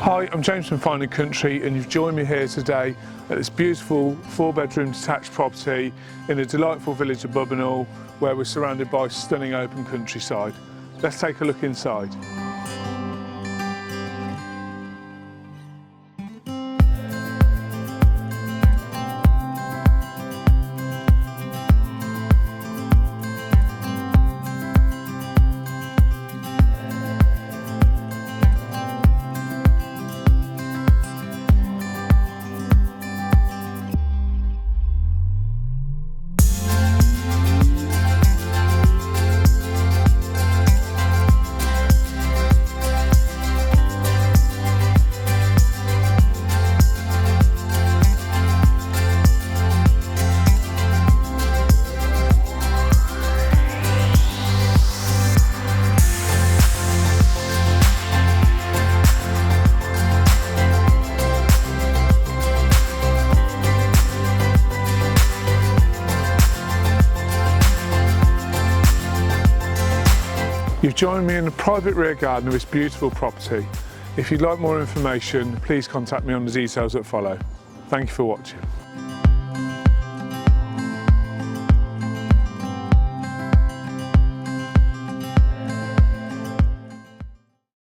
Hi, I'm James from Finding Country and you've joined me here today at this beautiful 4-bedroom detached property in the delightful village of Bubbenhall, where we're surrounded by stunning open countryside. Let's take a look inside. You've joined me in the private rear garden of this beautiful property. If you'd like more information, please contact me on the details that follow. Thank you for watching.